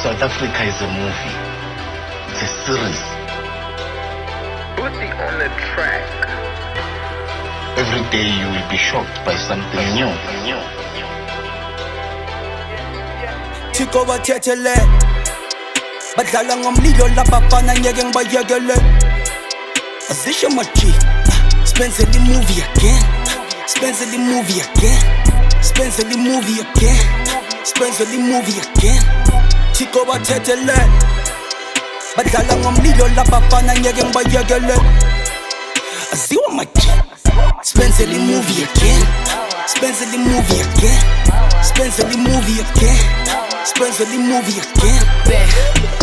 South Africa is a movie. It's a series. Put it on the track. Every day you will be shocked by something new. Chiko bathetele badlala ngomlilo labafana ngeke ngibayekele azisho maji Spencer the movie again Spencer the movie again Spencer the movie again Spencer the movie again Chiko bathetele badlala ngomlilo labafana ngeke ngibayekele aziwa maji Spencer the movie again Spencer the movie again Spencer the movie again Spencer the movie again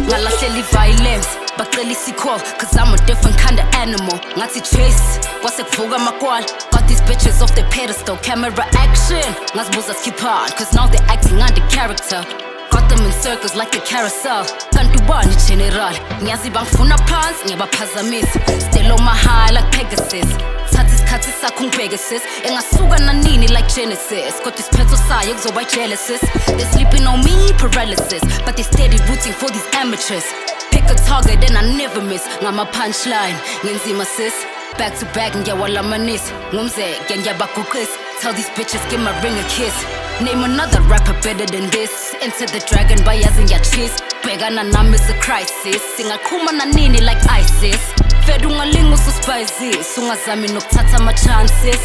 Ngalahlela violence bacela isikhwa cause I'm a different kind of animal ngathi chase kwasekuvuka amakwala got these bitches off the pedestal camera action ngazibuza skip on cause now they're acting under character got them in circles like a carousel kanti ubani general ngiyazi bangifuna phansi ngiyabaphazamisa still on my high like Pegasus thatha isikhathi sakho ngibheke sis engasuka nanini like Genesis kodwa isiphetho sayo kuzoba jealousis they sleeping on me paralysis but they steady rooting for these amateurs pick a target and I never miss ngama punchline ngenzima sis back to back ngiyawalamanisa ngumzeke ngiyabaguqisa tell these bitches give my ring a kiss name another rapper better than this enter the dragon bayazi ngiyachase bhekana nami is a crisis singaqhuma nanini like ISIS fed ungalinga ususpices ungazami nokuthatha ama chances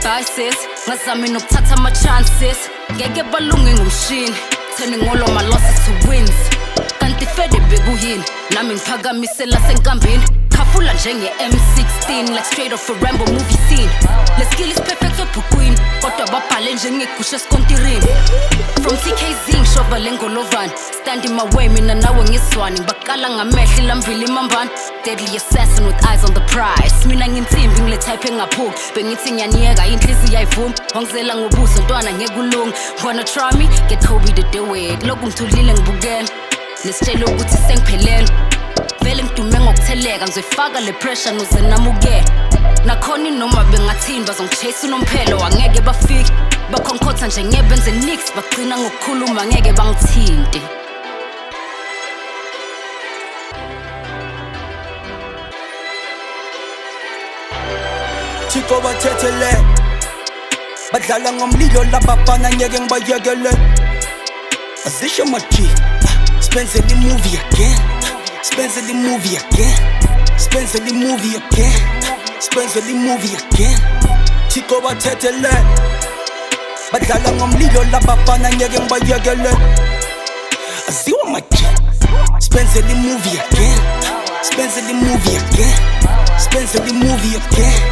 bye sis ngazami nokuthatha ama chances ngeke balunge ngomshini turning all of my losses to wins kanti fede bekuyini nami ngiphakamisela senkambini khafula njenge M16 like straight off a Rambo movie scene let's kill is perfect obhukwini kodwa babhale njengegusha eskontirini from TKZ ngishova lengolovani stand in my way mina nawe ngizwani bakala ngamehla lambili mambani deadly assassin with eyes on the prize mina nginsimbi ngile type engaphuki bengithi ngiyaniyeka inhliziyo yayivuma wangizela ngobuso ntwana ngekulunga wanna try me get Kobe to do it lokhu ngithulile ngibukela nesitshela ukuthi sengiphelele vele ngidume ngokutheleka ngizoyifaka le pressure noze namuke nakhona noma bengathini bazongichase unomphelo angeke bafike bakhonkotha nje ngebenze nix bagcina ngokukhuluma ngeke bangithinte Chiko bathetele badlala ngomlilo labafana ngeke ngibayekele azisho maji Spencer the movie again Spencer the movie again Spencer the movie again Spencer the movie again Chiko bathetele badlala ngomlilo labafana ngeke ngibayekele aziwa maji Spencer the movie again Spencer the movie again Spencer the movie again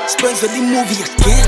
Spencer the movie again